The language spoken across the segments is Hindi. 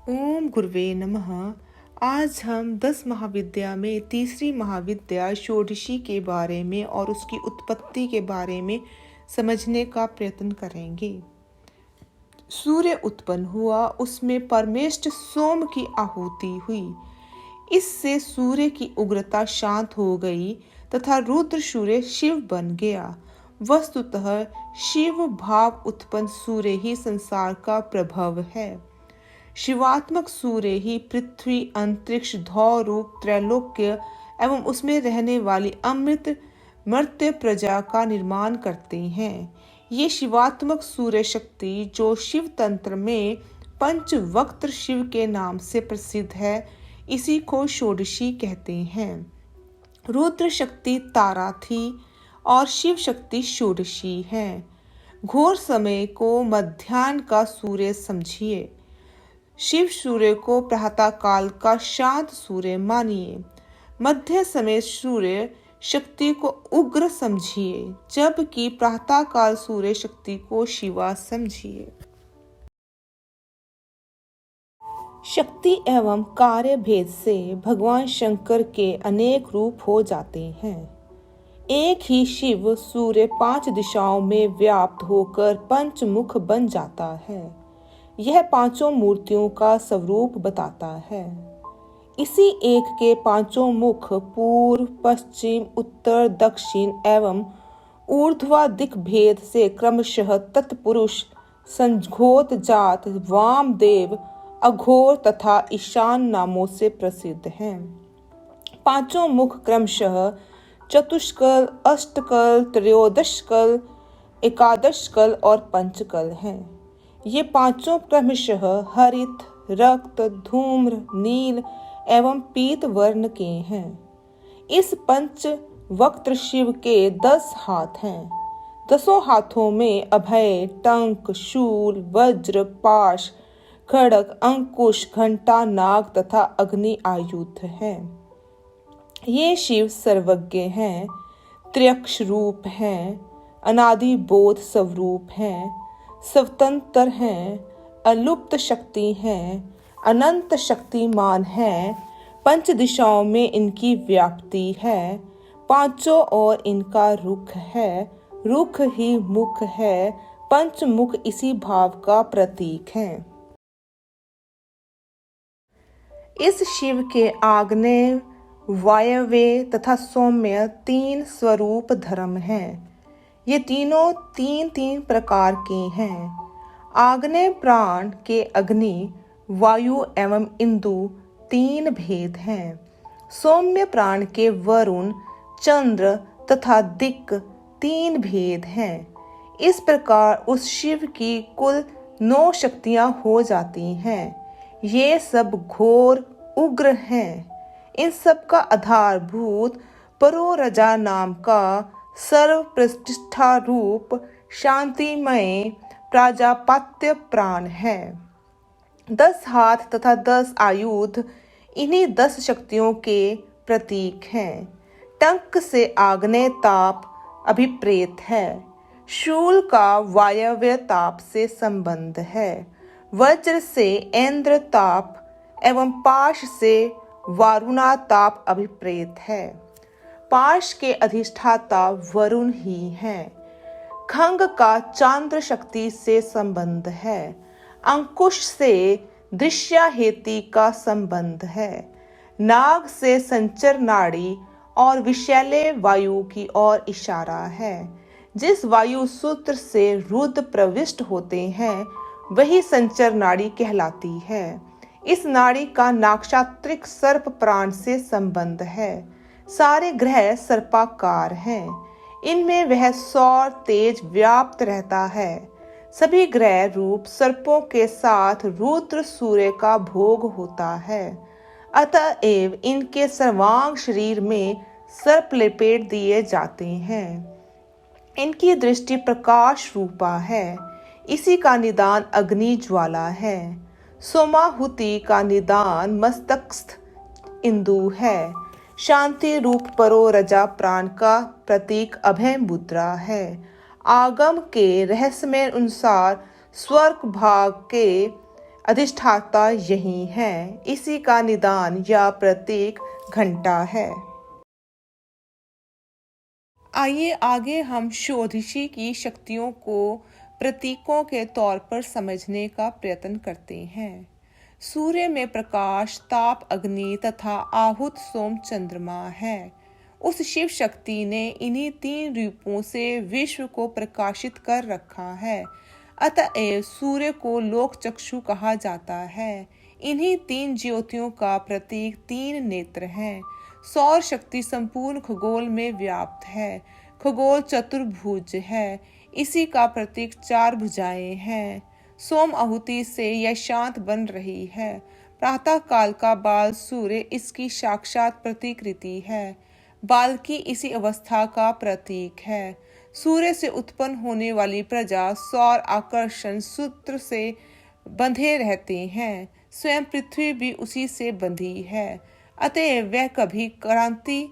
ओम गुरुवे नमः। आज हम 10 महाविद्या में तीसरी महाविद्या षोडशी के बारे में और उसकी उत्पत्ति के बारे में समझने का प्रयत्न करेंगे। सूर्य उत्पन्न हुआ, उसमें परमेष्ठ सोम की आहुति हुई। इससे सूर्य की उग्रता शांत हो गई तथा रुद्र सूर्य शिव बन गया। वस्तुतः शिव भाव उत्पन्न सूर्य ही संसार का प्रभव है। शिवात्मक सूर्य ही पृथ्वी, अंतरिक्ष, धौ रूप, त्रैलोक्य एवं उसमें रहने वाली अमृत मर्त्य प्रजा का निर्माण करते हैं। ये शिवात्मक सूर्य शक्ति जो शिव तंत्र में पंचवक्त्र शिव के नाम से प्रसिद्ध है, इसी को षोडशी कहते हैं। रुद्र शक्ति तारा थी और शिव शक्ति षोडशी है। घोर समय को मध्याह्न का सूर्य समझिए। शिव सूर्य को प्रातः काल का शांत सूर्य मानिए। मध्य समय सूर्य शक्ति को उग्र समझिए, जबकि प्रातः काल सूर्य शक्ति को शिवा समझिए। शक्ति एवं कार्य भेद से भगवान शंकर के अनेक रूप हो जाते हैं। एक ही शिव सूर्य 5 दिशाओं में व्याप्त होकर पंचमुख बन जाता है। यह 5 मूर्तियों का स्वरूप बताता है। इसी एक के 5 मुख पूर्व, पश्चिम, उत्तर, दक्षिण एवं ऊर्ध्वादिक भेद से क्रमशः तत्पुरुष, संघोत जात, वामदेव, अघोर तथा ईशान नामों से प्रसिद्ध हैं। 5 मुख क्रमशः चतुष्कल, अष्टकल, त्रयोदशकल, एकादशकल और पंचकल हैं। ये 5 क्रमशः हरित, रक्त, धूम्र, नील एवं पीत वर्ण के हैं। इस पंच वक्त्र शिव के 10 हाथ हैं। 10 हाथों में अभय, टंक, शूल, वज्र, पाश, खड्ग, अंकुश, घंटा, नाग तथा अग्नि आयुध हैं। ये शिव सर्वज्ञ हैं, त्र्यक्ष रूप हैं, अनादि बोध स्वरूप हैं, स्वतंत्र हैं, अलुप्त शक्ति हैं, अनंत शक्तिमान हैं। 5 दिशाओं में इनकी व्याप्ति है। 5 और इनका रुख है। रुख ही मुख है। पंचमुख इसी भाव का प्रतीक है। इस शिव के आग्नेय, वायव्य तथा सौम्य 3 स्वरूप धर्म हैं। ये तीनों 3 प्रकार के हैं। आग्नेय प्राण के अग्नि, वायु एवं इंदु 3 भेद हैं। सौम्य प्राण के वरुण, चंद्र तथा दिक् 3 भेद हैं। इस प्रकार उस शिव की कुल 9 शक्तियां हो जाती हैं। ये सब घोर उग्र हैं। इन सब का आधारभूत परोरजा नाम का सर्व प्रतिष्ठा रूप शांतिमय प्राजापत्य प्राण है। 10 हाथ तथा 10 आयुध इन्हीं 10 शक्तियों के प्रतीक हैं। टंक से आग्नेय ताप अभिप्रेत है। शूल का वायव्य ताप से संबंध है। वज्र से ऐन्द्र ताप एवं पाश से वारुणा ताप अभिप्रेत है। पाश के अधिष्ठाता वरुण ही हैं। खंग का चांद्र शक्ति से संबंध है। अंकुश से दृश्याहेति का संबंध है। नाग से संचर नाड़ी और विषैले वायु की ओर इशारा है। जिस वायु सूत्र से रुद्र प्रविष्ट होते हैं, वही संचर नाड़ी कहलाती है। इस नाड़ी का नाक्षात्रिक सर्प प्राण से संबंध है। सारे ग्रह सर्पाकार हैं। इनमें वह सौर तेज व्याप्त रहता है। सभी ग्रह रूप सर्पों के साथ रुद्र सूर्य का भोग होता है। अतएव इनके सर्वांग शरीर में सर्प लपेट दिए जाते हैं। इनकी दृष्टि प्रकाश रूपा है। इसी का निदान अग्नि ज्वाला है। सोमाहुति का निदान मस्तकस्थ इंदु है। शांति रूप परोरजा प्राण का प्रतीक अभय मुद्रा है। आगम के रहस्यमय अनुसार स्वर्ग भाग के अधिष्ठाता यही है। इसी का निदान या प्रतीक घंटा है। आइए आगे हम ज्योतिषी की शक्तियों को प्रतीकों के तौर पर समझने का प्रयत्न करते हैं। सूर्य में प्रकाश, ताप अग्नि तथा आहुत सोम चंद्रमा है। उस शिव शक्ति ने इन्हीं 3 रूपों से विश्व को प्रकाशित कर रखा है। अतएव सूर्य को लोक चक्षु कहा जाता है। इन्हीं 3 ज्योतियों का प्रतीक 3 नेत्र हैं। सौर शक्ति संपूर्ण खगोल में व्याप्त है। खगोल चतुर्भुज है। इसी का प्रतीक 4 भुजाएं हैं। सोम आहुति से यह शांत बन रही है। प्रातः काल का बाल सूर्य इसकी साक्षात प्रतिकृति है। बाल्की इसी अवस्था का प्रतीक है। सूर्य से उत्पन्न होने वाली प्रजा सौर आकर्षण सूत्र से बंधे रहते हैं। स्वयं पृथ्वी भी उसी से बंधी है। अतएव वह कभी क्रांति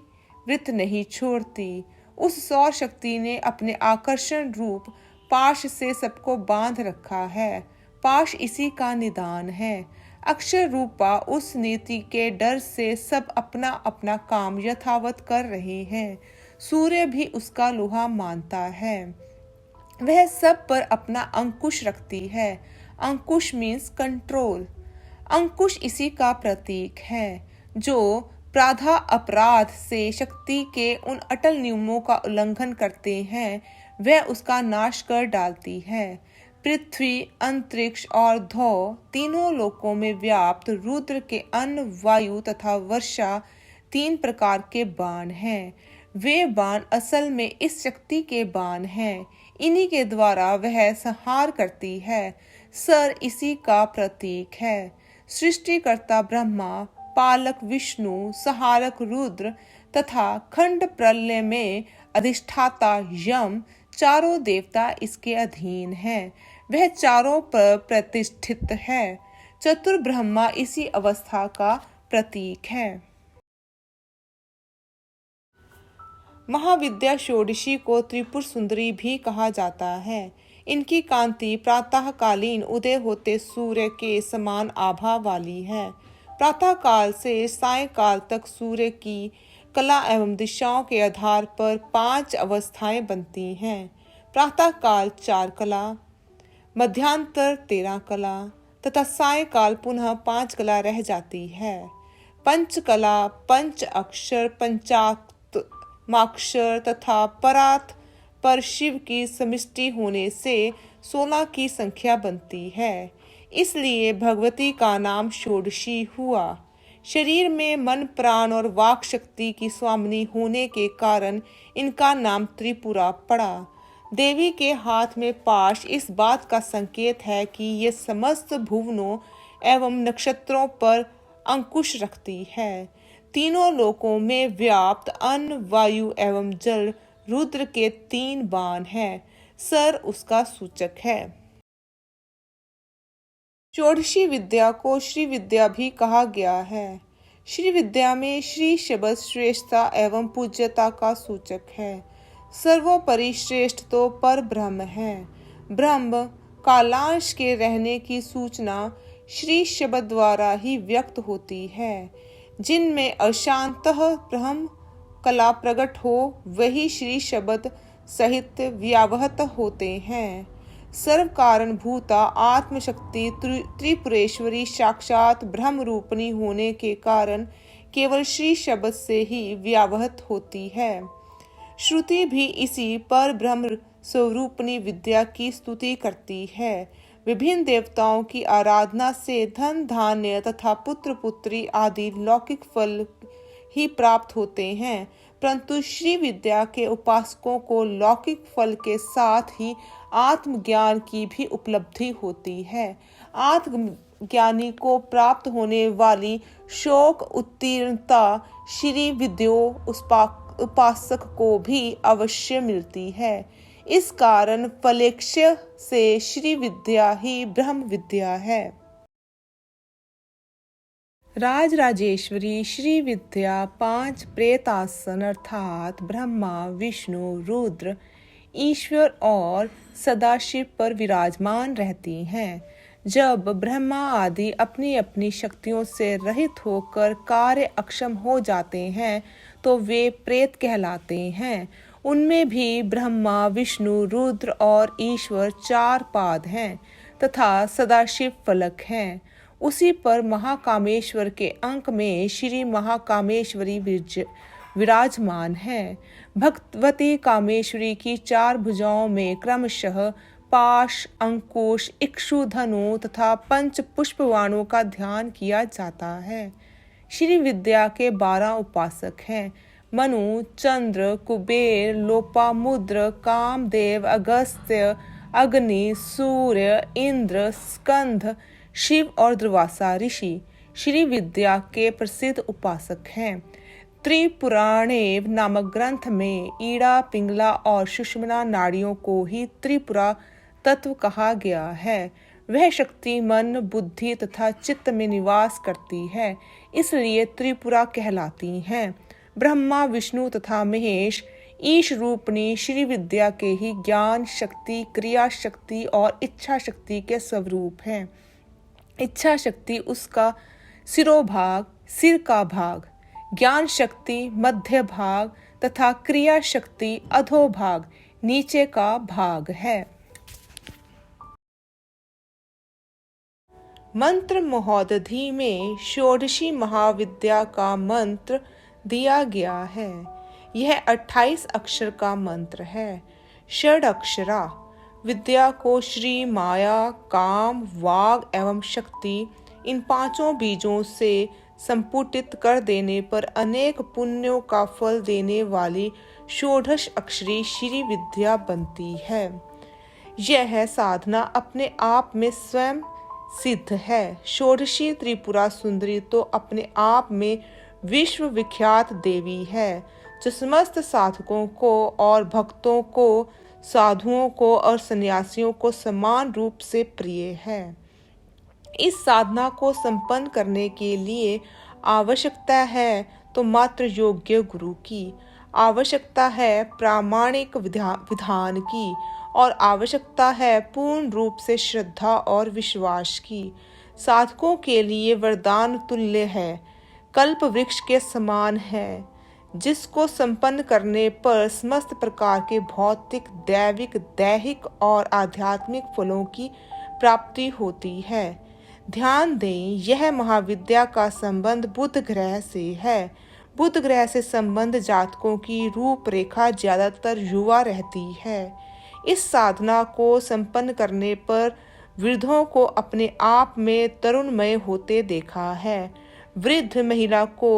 वृत्त नहीं छोड़ती। उस सौर शक्ति ने अपने आकर्षण रूप पाश से सबको बांध रखा है। पाश इसी का निदान है। अक्षर रूपा उस नीति के डर से सब अपना अपना काम यथावत कर रहे हैं। सूर्य भी उसका लोहा मानता है। वह सब पर अपना अंकुश रखती है। अंकुश मीन्स कंट्रोल। अंकुश इसी का प्रतीक है। जो प्राधा अपराध से शक्ति के उन अटल नियमों का उल्लंघन करते हैं, वह उसका नाश कर डालती है। पृथ्वी, अंतरिक्ष और धौ तीनों लोकों में व्याप्त रुद्र के अन्न, वायु तथा वर्षा 3 प्रकार के बाण हैं। वे बाण असल में इस शक्ति के बाण हैं। इन्हीं के द्वारा वह संहार करती है। सर इसी का प्रतीक है। सृष्टिकर्ता ब्रह्मा, पालक विष्णु, संहारक रुद्र तथा खंड प्रलय में अधिष्ठाता यम, चारों देवता इसके अधीन हैं। वह चारों पर प्रतिष्ठित है। चतुर्ब्रह्मा इसी अवस्था का प्रतीक है। महाविद्या षोडशी को त्रिपुर सुंदरी भी कहा जाता है। इनकी कांति प्रातःकालीन उदय होते सूर्य के समान आभा वाली है। प्रातः काल से सायंकाल तक सूर्य की कला एवं दिशाओं के आधार पर 5 अवस्थाएं बनती हैं। प्रातः काल 4 कला, मध्यांतर 13 कला तथा सायंकाल पुनः 5 कला रह जाती है। पंचकला, पंच अक्षर, पंचाक्षर तथा परात पर शिव की समिष्टि होने से 16 की संख्या बनती है। इसलिए भगवती का नाम षोडशी हुआ। शरीर में मन, प्राण और वाक शक्ति की स्वामिनी होने के कारण इनका नाम त्रिपुरा पड़ा। देवी के हाथ में पाश इस बात का संकेत है कि ये समस्त भुवनों एवं नक्षत्रों पर अंकुश रखती है। तीनों लोकों में व्याप्त अन्न, वायु एवं जल रुद्र के 3 बाण हैं। सर उसका सूचक है। षोडशी विद्या को श्री विद्या भी कहा गया है। श्री विद्या में श्री शब्द श्रेष्ठता एवं पूज्यता का सूचक है। सर्वोपरि श्रेष्ठ तो पर ब्रह्म है। ब्रह्म कालांश के रहने की सूचना श्री शब्द द्वारा ही व्यक्त होती है। जिनमें अशांतः ब्रह्म कला प्रकट हो, वही श्री शब्द सहित व्यावहत होते हैं। सर्व कारण भूता आत्मशक्ति त्रिपुरेश्वरी साक्षात ब्रह्म रूपणी होने के कारण केवल श्री शब्द से ही व्यावहत होती है। श्रुति भी इसी पर ब्रह्म स्वरूपणी विद्या की स्तुति करती है। विभिन्न देवताओं की आराधना से धन, धान्य तथा पुत्र पुत्री आदि लौकिक फल ही प्राप्त होते हैं, परंतु श्री विद्या के उपासकों को लौकिक फल के साथ ही आत्मज्ञान की भी उपलब्धि होती है। आत्मज्ञानी को प्राप्त होने वाली शोक उत्तीर्णता श्री विद्यो उपासक को भी अवश्य मिलती है। इस कारण फलेक्ष्य से श्री विद्या ही ब्रह्म विद्या है। राजराजेश्वरी श्री विद्या 5 प्रेतासन अर्थात ब्रह्मा, विष्णु, रुद्र, ईश्वर और सदाशिव पर विराजमान रहती हैं। जब ब्रह्मा आदि अपनी अपनी शक्तियों से रहित होकर कार्य अक्षम हो जाते हैं तो वे प्रेत कहलाते हैं। उनमें भी ब्रह्मा, विष्णु, रुद्र और ईश्वर 4 पाद हैं तथा सदाशिव फलक हैं। उसी पर महाकामेश्वर के अंक में श्री महाकामेश्वरी विराजमान है। भगवती कामेश्वरी की 4 भुजाओं में क्रमशः पाश, अंकुश, इक्षुधनु तथा 5 पुष्पवाणों का ध्यान किया जाता है। श्री विद्या के 12 उपासक हैं। मनु, चंद्र, कुबेर, लोपामुद्र, कामदेव, अगस्त्य, अग्नि, सूर्य, इंद्र, स्कंद, शिव और दुर्वासा ऋषि श्री विद्या के प्रसिद्ध उपासक हैं। त्रिपुराणेव नामक ग्रंथ में ईड़ा, पिंगला और सुषुम्ना नाड़ियों को ही त्रिपुरा तत्व कहा गया है। वह शक्ति मन, बुद्धि तथा चित्त में निवास करती है, इसलिए त्रिपुरा कहलाती हैं। ब्रह्मा, विष्णु तथा महेश ईश रूपणी श्री विद्या के ही ज्ञान शक्ति, क्रिया शक्ति और इच्छा शक्ति के स्वरूप हैं। इच्छा शक्ति उसका सिरोभाग, सिर का भाग, ज्ञान शक्ति मध्य भाग तथा क्रिया शक्ति अधोभाग, नीचे का भाग है। मंत्र महोदधि में षोडशी महाविद्या का मंत्र दिया गया है। यह 28 अक्षर का मंत्र है। षडक्षरा विद्या को श्री, माया, काम, वाग एवं शक्ति इन 5 बीजों से संपुटित कर देने पर अनेक पुण्यों का फल देने वाली षोडश अक्षरी श्री विद्या बनती है। यह साधना अपने आप में स्वयं सिद्ध है। षोडशी त्रिपुरा सुंदरी तो अपने आप में विश्व विख्यात देवी है, जो समस्त साधकों को और भक्तों को, साधुओं को और सन्यासियों को समान रूप से प्रिय है। इस साधना को संपन्न करने के लिए आवश्यकता है तो मात्र योग्य गुरु की, आवश्यकता है प्रामाणिक विधान की और आवश्यकता है पूर्ण रूप से श्रद्धा और विश्वास की। साधकों के लिए वरदान तुल्य है, कल्प वृक्ष के समान है, जिसको संपन्न करने पर समस्त प्रकार के भौतिक, दैविक, दैहिक और आध्यात्मिक फलों की प्राप्ति होती है। ध्यान दें, यह महाविद्या का संबंध बुध ग्रह से है। बुध ग्रह से संबंध जातकों की रूपरेखा ज्यादातर युवा रहती है। इस साधना को संपन्न करने पर वृद्धों को अपने आप में तरुणमय होते देखा है, वृद्ध महिला को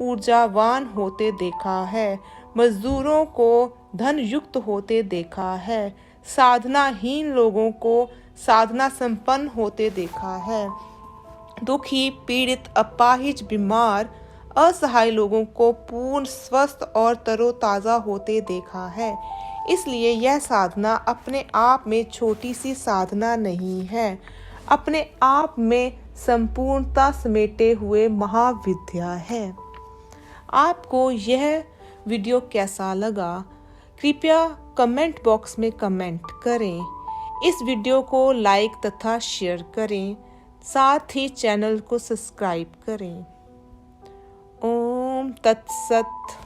ऊर्जावान होते देखा है, मजदूरों को धन युक्त होते देखा है, साधनाहीन लोगों को साधना संपन्न होते देखा है, दुखी, पीड़ित, अपाहिज, बीमार, असहाय लोगों को पूर्ण स्वस्थ और तरोताजा होते देखा है। इसलिए यह साधना अपने आप में छोटी सी साधना नहीं है, अपने आप में संपूर्णता समेटे हुए महाविद्या है। आपको यह वीडियो कैसा लगा, कृपया कमेंट बॉक्स में कमेंट करें। इस वीडियो को लाइक तथा शेयर करें, साथ ही चैनल को सब्सक्राइब करें। ओम तत्सत।